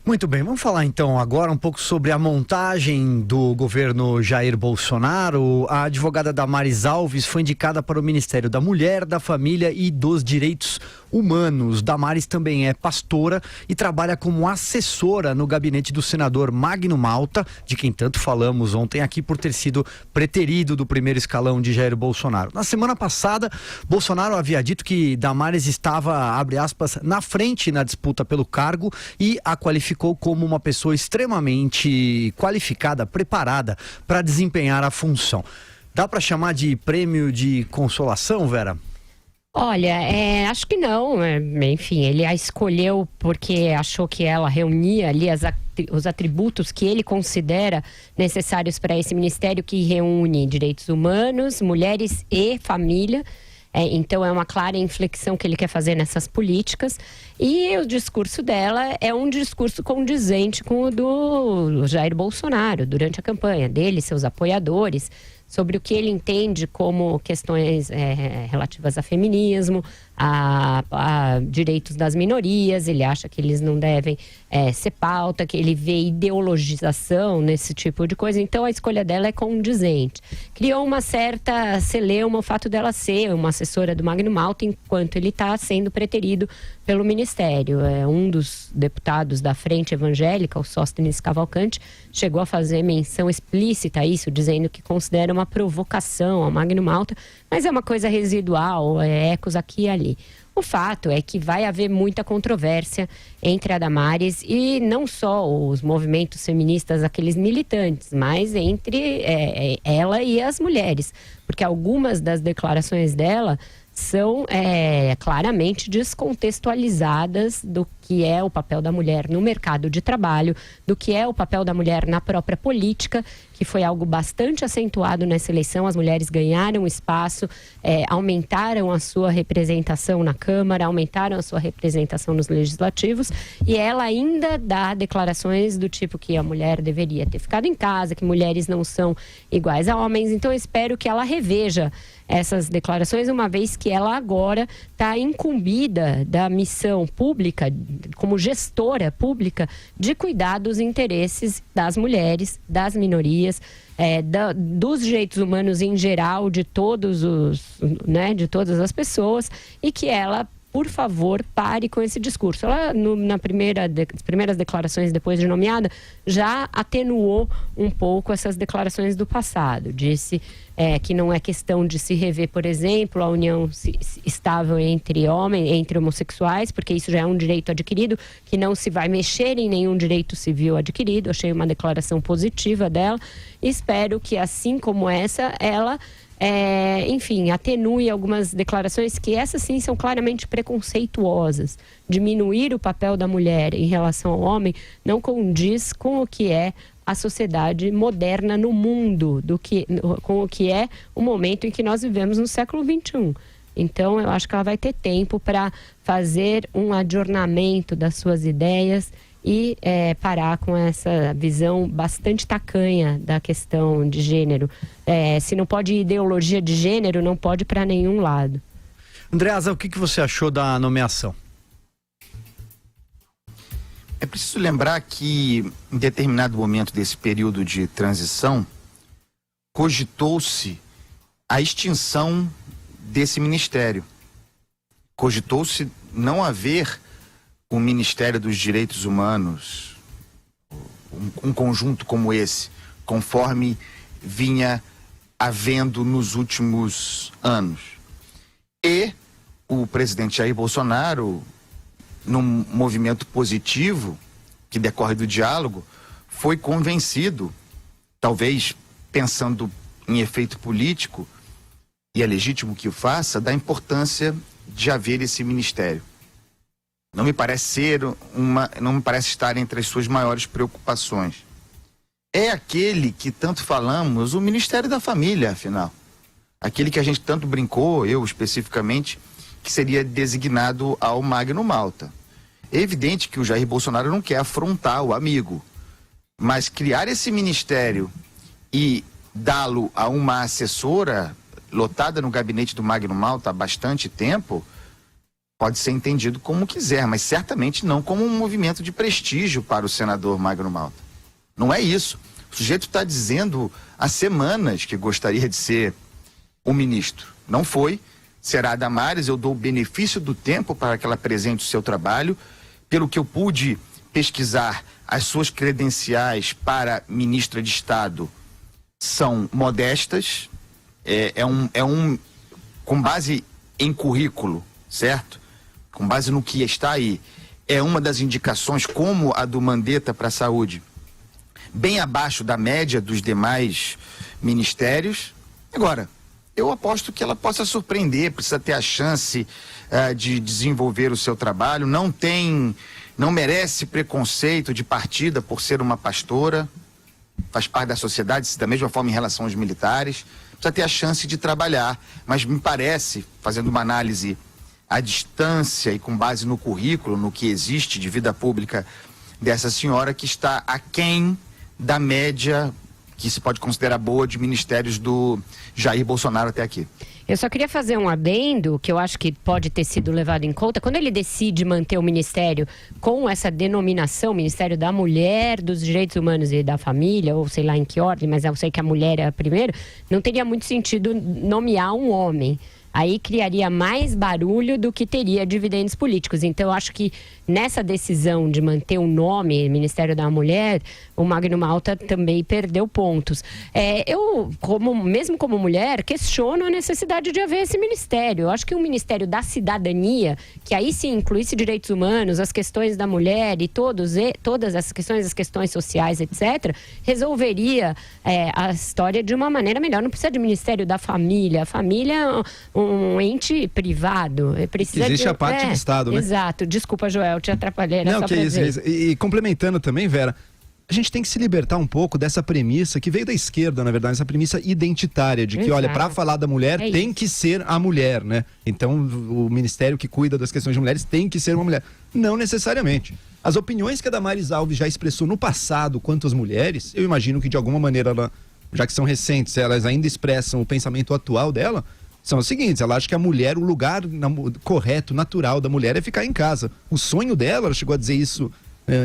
Muito bem, vamos falar então agora um pouco sobre a montagem do governo Jair Bolsonaro. A advogada Damares Alves foi indicada para o Ministério da Mulher, da Família e dos Direitos Humanos. Damares também é pastora e trabalha como assessora no gabinete do senador Magno Malta, de quem tanto falamos ontem aqui por ter sido preterido do primeiro escalão de Jair Bolsonaro. Na semana passada, Bolsonaro havia dito que Damares estava, abre aspas, na frente na disputa pelo cargo e a qualificou como uma pessoa extremamente qualificada, preparada para desempenhar a função. Dá para chamar de prêmio de consolação, Vera? Olha, acho que não. Enfim, ele a escolheu porque achou que ela reunia ali os atributos que ele considera necessários para esse ministério, que reúne direitos humanos, mulheres e família. Então é uma clara inflexão que ele quer fazer nessas políticas, e o discurso dela é um discurso condizente com o do Jair Bolsonaro durante a campanha dele, seus apoiadores, sobre o que ele entende como questões relativas a feminismo, a direitos das minorias. Ele acha que eles não devem ser pauta, que ele vê ideologização nesse tipo de coisa. Então a escolha dela é condizente. Criou uma certa celeuma o fato dela ser uma assessora do Magno Malta enquanto ele está sendo preterido pelo Ministério. Um dos deputados da Frente Evangélica, o Sóstenes Cavalcante, chegou a fazer menção explícita a isso, dizendo que considera uma provocação ao Magno Malta, mas é uma coisa residual, ecos aqui e ali. O fato é que vai haver muita controvérsia entre a Damares e não só os movimentos feministas, aqueles militantes, mas entre ela e as mulheres, porque algumas das declarações dela são claramente descontextualizadas do que é o papel da mulher no mercado de trabalho, do que é o papel da mulher na própria política, que foi algo bastante acentuado nessa eleição. As mulheres ganharam espaço, aumentaram a sua representação na Câmara, aumentaram a sua representação nos legislativos, e ela ainda dá declarações do tipo que a mulher deveria ter ficado em casa, que mulheres não são iguais a homens. Então eu espero que ela reveja essas declarações, uma vez que ela agora está incumbida da missão pública, como gestora pública, de cuidar dos interesses das mulheres, das minorias, dos direitos humanos em geral, de todos de todas as pessoas, e que ela, por favor, pare com esse discurso. Ela, nas primeiras declarações depois de nomeada, já atenuou um pouco essas declarações do passado. Disse que não é questão de se rever, por exemplo, a união estável entre homossexuais, porque isso já é um direito adquirido, que não se vai mexer em nenhum direito civil adquirido. Achei uma declaração positiva dela. Espero que, assim como essa, ela enfim, atenue algumas declarações que essas sim são claramente preconceituosas. Diminuir o papel da mulher em relação ao homem não condiz com o que é a sociedade moderna no mundo, com o que é o momento em que nós vivemos no século XXI. Então eu acho que ela vai ter tempo para fazer um adornamento das suas ideias e parar com essa visão bastante tacanha da questão de gênero. Se não pode ideologia de gênero, não pode para nenhum lado. Andreasa, o que você achou da nomeação? É preciso lembrar que, em determinado momento desse período de transição, cogitou-se a extinção desse ministério. Cogitou-se não haver o Ministério dos Direitos Humanos, um conjunto como esse, conforme vinha havendo nos últimos anos. E o presidente Jair Bolsonaro, num movimento positivo que decorre do diálogo, foi convencido, talvez pensando em efeito político, e é legítimo que o faça, da importância de haver esse ministério. Não me parece estar entre as suas maiores preocupações. É aquele que tanto falamos, o Ministério da Família, afinal. Aquele que a gente tanto brincou, eu especificamente, que seria designado ao Magno Malta. É evidente que o Jair Bolsonaro não quer afrontar o amigo, mas criar esse ministério e dá-lo a uma assessora lotada no gabinete do Magno Malta há bastante tempo, pode ser entendido como quiser, mas certamente não como um movimento de prestígio para o senador Magno Malta. Não é isso. O sujeito está dizendo há semanas que gostaria de ser o ministro. Não foi. Será a Damares. Eu dou o benefício do tempo para que ela apresente o seu trabalho. Pelo que eu pude pesquisar, as suas credenciais para ministra de Estado são modestas. Com base em currículo, certo? Com base no que está aí, é uma das indicações, como a do Mandetta para a saúde, bem abaixo da média dos demais ministérios. Agora, eu aposto que ela possa surpreender, precisa ter a chance de desenvolver o seu trabalho, não merece preconceito de partida por ser uma pastora, faz parte da sociedade, da mesma forma em relação aos militares, precisa ter a chance de trabalhar, mas me parece, fazendo uma análise à distância e com base no currículo, no que existe de vida pública dessa senhora, que está aquém da média que se pode considerar boa de ministérios do Jair Bolsonaro até aqui. Eu só queria fazer um adendo, que eu acho que pode ter sido levado em conta. Quando ele decide manter o ministério com essa denominação, Ministério da Mulher, dos Direitos Humanos e da Família, ou sei lá em que ordem, mas eu sei que a mulher é a primeira, não teria muito sentido nomear um homem. Aí criaria mais barulho do que teria dividendos políticos. Então, eu acho que nessa decisão de manter o nome Ministério da Mulher, o Magno Malta também perdeu pontos. Eu, mesmo como mulher, questiono a necessidade de haver esse ministério. Eu acho que o Ministério da Cidadania, que aí sim incluísse direitos humanos, as questões da mulher e todas as questões sociais, etc., resolveria a história de uma maneira melhor. Não precisa de Ministério da Família. A família é um ente privado. Existe a parte do Estado, né? Exato. Desculpa, Joel, te atrapalhei. Não, que é isso. E complementando também, Vera, a gente tem que se libertar um pouco dessa premissa que veio da esquerda, na verdade, essa premissa identitária de que, Exato. olha, para falar da mulher tem que ser a mulher, né? Então, o ministério que cuida das questões de mulheres tem que ser uma mulher. Não necessariamente. As opiniões que a Damares Alves já expressou no passado quanto às mulheres, eu imagino que de alguma maneira, já que são recentes, elas ainda expressam o pensamento atual dela, são os seguintes: ela acha que a mulher, o lugar correto, natural da mulher é ficar em casa. O sonho dela, ela chegou a dizer isso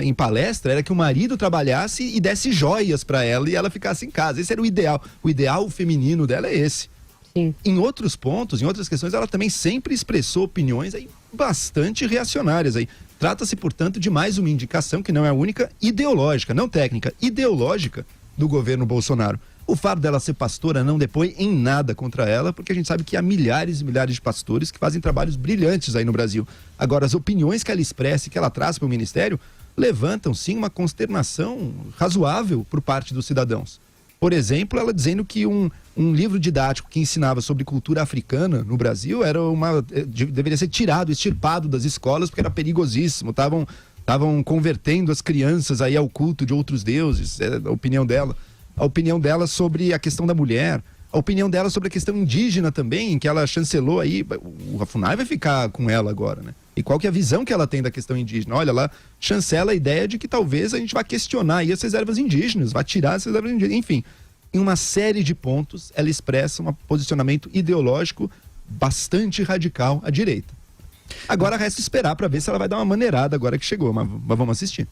em palestra, era que o marido trabalhasse e desse joias para ela e ela ficasse em casa. Esse era o ideal. O ideal feminino dela é esse. Sim. Em outros pontos, em outras questões, ela também sempre expressou opiniões aí bastante reacionárias aí. Trata-se, portanto, de mais uma indicação que não é a única, ideológica, não técnica, ideológica do governo Bolsonaro. O fato dela ser pastora não depõe em nada contra ela, porque a gente sabe que há milhares e milhares de pastores que fazem trabalhos brilhantes aí no Brasil. Agora, as opiniões que ela expressa e que ela traz para o ministério levantam, sim, uma consternação razoável por parte dos cidadãos. Por exemplo, ela dizendo que um livro didático que ensinava sobre cultura africana no Brasil deveria ser extirpado das escolas porque era perigosíssimo, estavam convertendo as crianças aí ao culto de outros deuses, a opinião dela. A opinião dela sobre a questão da mulher, a opinião dela sobre a questão indígena também, em que ela chancelou aí, a FUNAI vai ficar com ela agora, né? E qual que é a visão que ela tem da questão indígena? Olha, ela chancela a ideia de que talvez a gente vá questionar aí as reservas indígenas, vá tirar as reservas indígenas, enfim. Em uma série de pontos, ela expressa um posicionamento ideológico bastante radical à direita. Agora resta esperar para ver se ela vai dar uma maneirada agora que chegou, mas vamos assistir.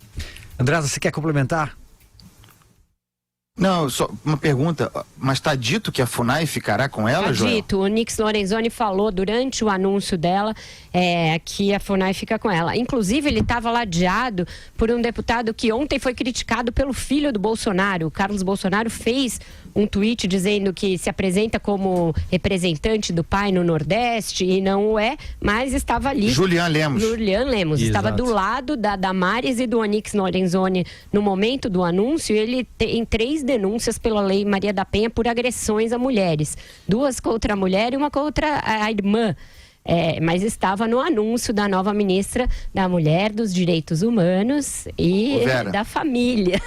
Andresa, você quer complementar? Não, só uma pergunta, mas está dito que a FUNAI ficará com ela, Joel? Está dito, o Onyx Lorenzoni falou durante o anúncio dela que a FUNAI fica com ela. Inclusive, ele estava ladeado por um deputado que ontem foi criticado pelo filho do Bolsonaro. O Carlos Bolsonaro fez um tweet dizendo que se apresenta como representante do pai no Nordeste e não o é, mas estava ali. Julian Lemos. Estava do lado da Damares e do Onyx Lorenzoni no momento do anúncio. Ele tem 3 denúncias pela Lei Maria da Penha por agressões a mulheres. 2 contra a mulher e 1 contra a irmã. Mas estava no anúncio da nova ministra da Mulher, dos Direitos Humanos e da Família.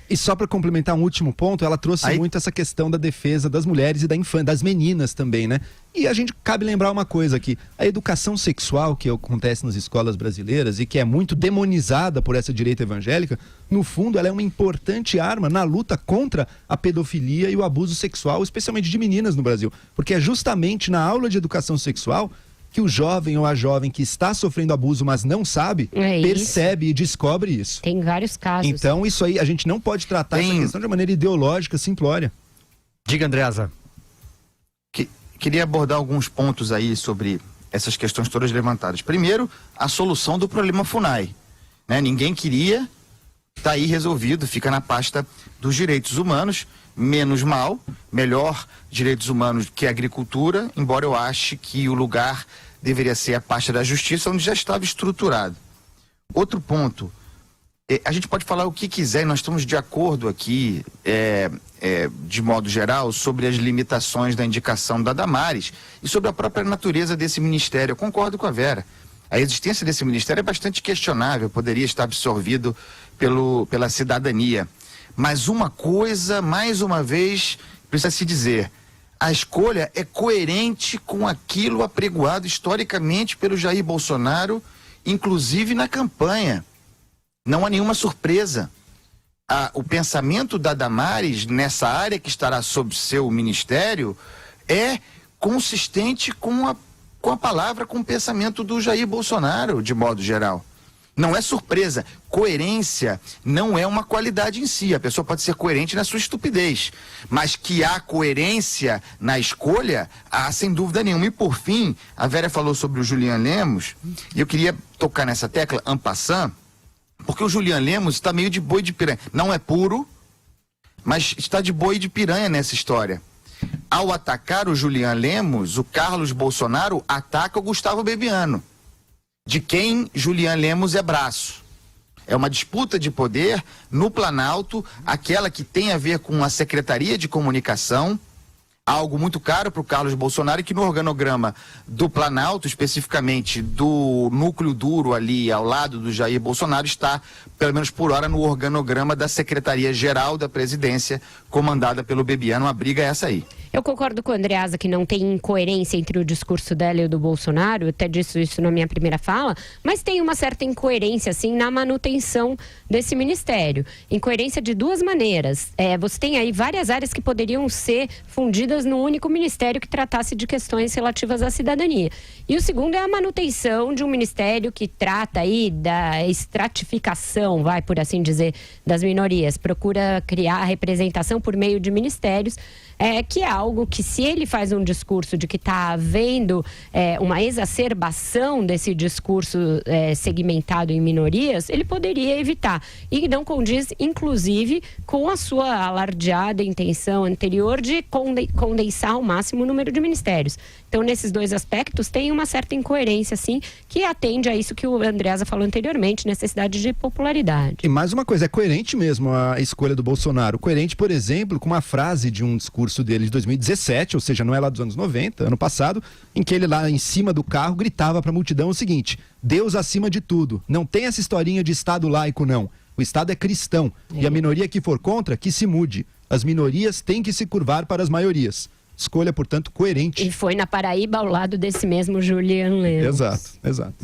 E só para complementar um último ponto, ela trouxe muito essa questão da defesa das mulheres e das meninas também, né? E a gente cabe lembrar uma coisa aqui: a educação sexual que acontece nas escolas brasileiras e que é muito demonizada por essa direita evangélica, no fundo ela é uma importante arma na luta contra a pedofilia e o abuso sexual, especialmente de meninas no Brasil. Porque é justamente na aula de educação sexual que o jovem ou a jovem que está sofrendo abuso, mas não sabe, percebe e descobre isso. Tem vários casos. Então, isso aí, a gente não pode tratar essa questão de maneira ideológica, simplória. Diga, Andreasa. Queria abordar alguns pontos aí sobre essas questões todas levantadas. Primeiro, a solução do problema FUNAI. Né? Ninguém queria, tá aí resolvido, fica na pasta dos direitos humanos, menos mal, melhor direitos humanos que agricultura, embora eu ache que o lugar deveria ser a pasta da justiça, onde já estava estruturado. Outro ponto, a gente pode falar o que quiser, nós estamos de acordo aqui, de modo geral, sobre as limitações da indicação da Damares e sobre a própria natureza desse ministério. Eu concordo com a Vera. A existência desse ministério é bastante questionável, poderia estar absorvido pela cidadania. Mas uma coisa, mais uma vez, precisa se dizer, a escolha é coerente com aquilo apregoado historicamente pelo Jair Bolsonaro, inclusive na campanha. Não há nenhuma surpresa. O pensamento da Damares nessa área que estará sob seu ministério é consistente com a palavra, com o pensamento do Jair Bolsonaro, de modo geral. Não é surpresa. Coerência não é uma qualidade em si. A pessoa pode ser coerente na sua estupidez. Mas que há coerência na escolha, há sem dúvida nenhuma. E por fim, a Vera falou sobre o Julian Lemos, e eu queria tocar nessa tecla, en passant, porque o Julian Lemos está meio de boi de piranha. Não é puro, mas está de boi de piranha nessa história. Ao atacar o Julian Lemos, o Carlos Bolsonaro ataca o Gustavo Bebiano, de quem Julian Lemos é braço. É uma disputa de poder no Planalto, aquela que tem a ver com a Secretaria de Comunicação, algo muito caro para o Carlos Bolsonaro, e que no organograma do Planalto, especificamente do núcleo duro ali ao lado do Jair Bolsonaro, está, pelo menos por hora, no organograma da Secretaria-Geral da Presidência, comandada pelo Bebiano. A briga é essa aí. Eu concordo com a Andreasa que não tem incoerência entre o discurso dela e o do Bolsonaro, eu até disse isso na minha primeira fala, mas tem uma certa incoerência, sim, na manutenção desse ministério. Incoerência de duas maneiras. Você tem aí várias áreas que poderiam ser fundidas num único ministério que tratasse de questões relativas à cidadania. E o segundo é a manutenção de um ministério que trata aí da estratificação, vai por assim dizer, das minorias. Procura criar representação por meio de ministérios, que é algo que, se ele faz um discurso de que está havendo uma exacerbação desse discurso segmentado em minorias, ele poderia evitar. E não condiz, inclusive, com a sua alardeada intenção anterior de condensar ao máximo o número de ministérios. Então, nesses dois aspectos, tem uma certa incoerência, sim, que atende a isso que o Andreasa falou anteriormente, necessidade de popularidade. E mais uma coisa, é coerente mesmo a escolha do Bolsonaro. Coerente, por exemplo, com uma frase de um discurso dele de 2017, ou seja, não é lá dos anos 90, ano passado, em que ele lá em cima do carro gritava para a multidão o seguinte: Deus acima de tudo, não tem essa historinha de Estado laico, não. O Estado é cristão, e a minoria que for contra, que se mude. As minorias têm que se curvar para as maiorias. Escolha, portanto, coerente. E foi na Paraíba ao lado desse mesmo Julian Lemos. Exato.